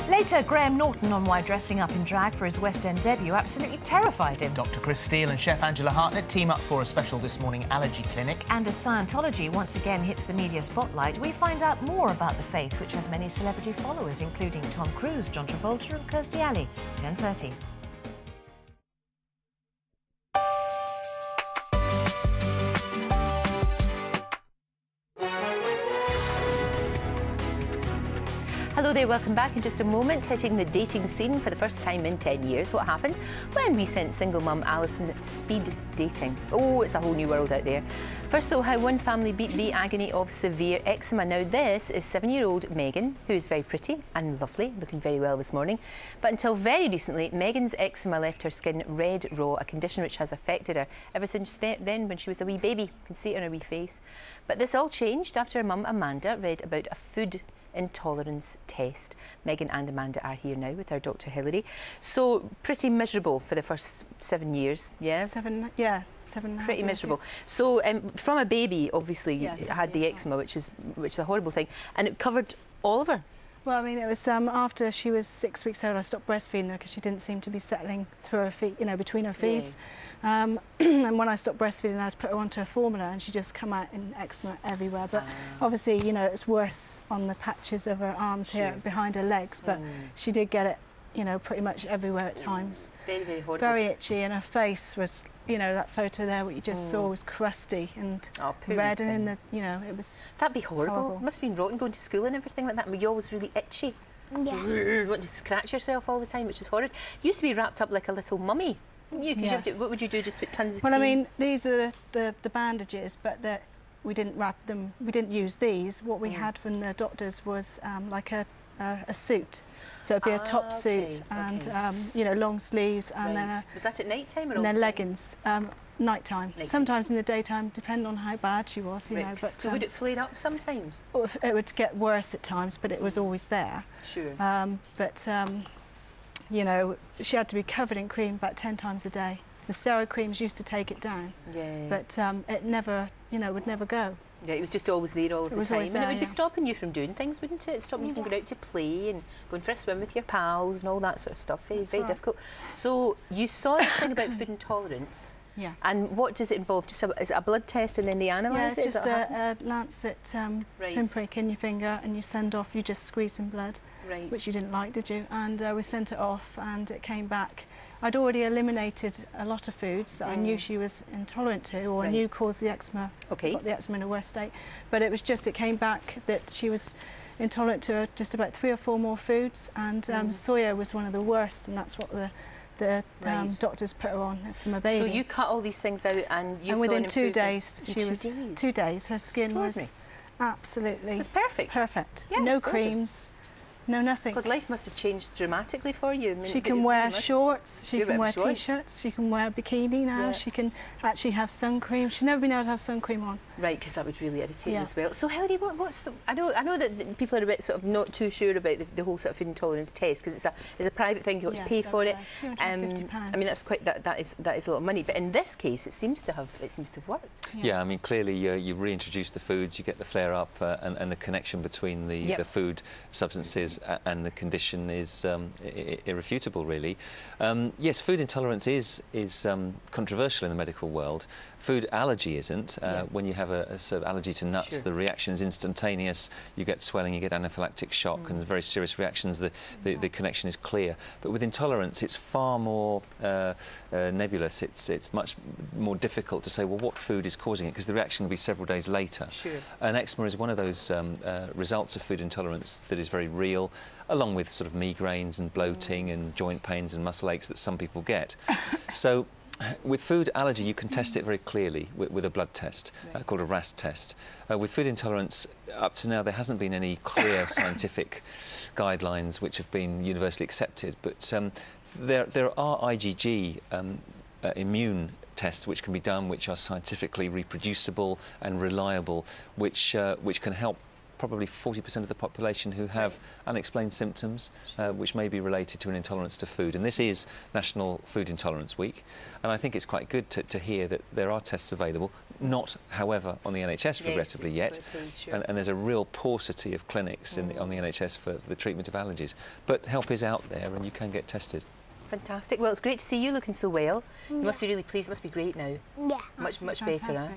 Later, Graham Norton on why dressing up in drag for his West End debut absolutely terrified him. Dr. Chris Steele and Chef Angela Hartnett team up for a special This Morning allergy clinic. And as Scientology once again hits the media spotlight, we find out more about the faith, which has many celebrity followers, including Tom Cruise, John Travolta and Kirstie Alley. 10:30. Hello there, welcome back. In just a moment, hitting the dating scene for the first time in 10 years. What happened when we sent single mum Alison speed dating? Oh, it's a whole new world out there. First though, how one family beat the agony of severe eczema. Now this is 7-year-old Megan, who is very pretty and lovely, looking very well this morning. But until very recently, Megan's eczema left her skin red raw, a condition which has affected her ever since then when she was a wee baby. You can see it on her wee face. But this all changed after her mum Amanda read about a food intolerance test. Megan and Amanda are here now with our Dr. Hilary. So pretty miserable for the first 7 years, yeah? 7, pretty miserable. So from a baby, obviously, yes, had the eczema, which is a horrible thing, and it covered all of her. Well, I mean, it was after she was 6 weeks old, I stopped breastfeeding her because she didn't seem to be settling through her feet, you know, between her feeds. Yeah. And when I stopped breastfeeding, I had to put her onto a formula, and she just come out in eczema everywhere. But obviously, you know, it's worse on the patches of her arms here behind her legs. But she did get it, you know, pretty much everywhere at times. Very, very horrible. Very itchy, and her face was, you know, that photo there, what you just saw, was crusty and red, and in the, you know, it was. That'd be horrible. It must have been rotten going to school and everything like that. Were you always really itchy? Yeah. Want to scratch yourself all the time, which is horrid. You used to be wrapped up like a little mummy. You could Yes. what would you do? Just put tons of Well, I cream? mean, these are the bandages, but we didn't wrap them. We didn't use these. What we had from the doctors was like a suit. So it'd be a top suit and you know, long sleeves, and then was that at night time or and all then the time? leggings. Nighttime. Sometimes in the daytime, depending on how bad she was, you know. But so would it flare up sometimes? It would get worse at times, but it was always there. Sure. You know, she had to be covered in cream about 10 times a day. The steroid creams used to take it down, but it never, you know, would never go. Yeah, it was just always there all the time. There, and it would be stopping you from doing things, wouldn't it? Stopping you from going out to play and going for a swim with your pals and all that sort of stuff. Very difficult. So you saw this thing about food intolerance. Yeah. And what does it involve? Just is it a blood test and then they analyse it? Yeah, it's just a lancet pinprick in your finger, and you send off, you just squeeze some blood, which you didn't like, did you? And we sent it off, and it came back. I'd already eliminated a lot of foods that I knew she was intolerant to, or I knew caused the eczema, got the eczema in a worse state. But it was just, it came back that she was intolerant to just about 3 or 4 more foods, and soya was one of the worst, and that's what the doctors put her on from a baby. So you cut all these things out, and you within saw 2 days, she was 2 days. Her skin was absolutely perfect. Perfect. Yeah, no creams, no nothing. God, life must have changed dramatically for you. I mean, she can wear shorts, she can wear t-shirts, she can wear a bikini now, she can actually have sun cream. She's never been able to have sun cream on. Right, because that would really irritate you as well. So Hilary, I know that people are a bit sort of not too sure about the whole sort of food intolerance test, because it's a private thing, you got to pay for it. £250. I mean, that's quite that is a lot of money, but in this case it seems to have worked. Yeah, I mean, clearly you reintroduce the foods, you get the flare up, and the connection between the food substances and the condition is irrefutable, really. Yes, food intolerance is controversial in the medical world. Food allergy isn't. When you have a sort of allergy to nuts, the reaction is instantaneous. You get swelling, you get anaphylactic shock, and very serious reactions. The connection is clear. But with intolerance, it's far more nebulous. It's much more difficult to say, well, what food is causing it, because the reaction will be several days later. And eczema is one of those results of food intolerance that is very real, along with sort of migraines and bloating and joint pains and muscle aches that some people get. So with food allergy, you can test it very clearly with a blood test called a RAS test. With food intolerance, up to now, there hasn't been any clear scientific guidelines which have been universally accepted, but there are IgG immune tests which can be done, which are scientifically reproducible and reliable, which can help probably 40% of the population who have unexplained symptoms, which may be related to an intolerance to food. And this is National Food Intolerance Week. And I think it's quite good to hear that there are tests available, not, however, on the NHS, regrettably, yet. And there's a real paucity of clinics on the NHS for the treatment of allergies. But help is out there and you can get tested. Fantastic. Well, it's great to see you looking so well. You must be really pleased. It must be great now. Yeah. Much better, huh?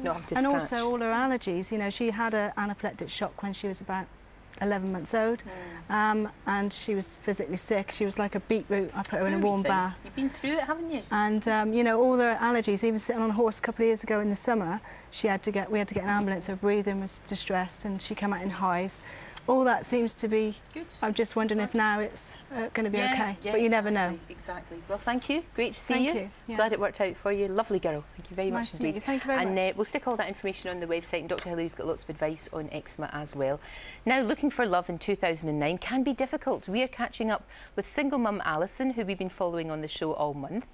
Not having to and scratch. also all her allergies. You know, she had an anaphylactic shock when she was about 11 months old, and she was physically sick. She was like a beetroot. I put her in a warm bath. You've been through it, haven't you? And you know, all her allergies. Even sitting on a horse a couple of years ago in the summer, we had to get an ambulance. Her breathing was distressed, and she came out in hives. All that seems to be good. I'm just wondering if now it's going to be okay, but you never know. Exactly. Well, thank you. Great to see you. Thank you. Glad it worked out for you. Lovely girl. Thank you very much indeed. You. Thank you very much. And we'll stick all that information on the website, and Dr. Hillary's got lots of advice on eczema as well. Now, looking for love in 2009 can be difficult. We are catching up with single mum Alison, who we've been following on the show all month.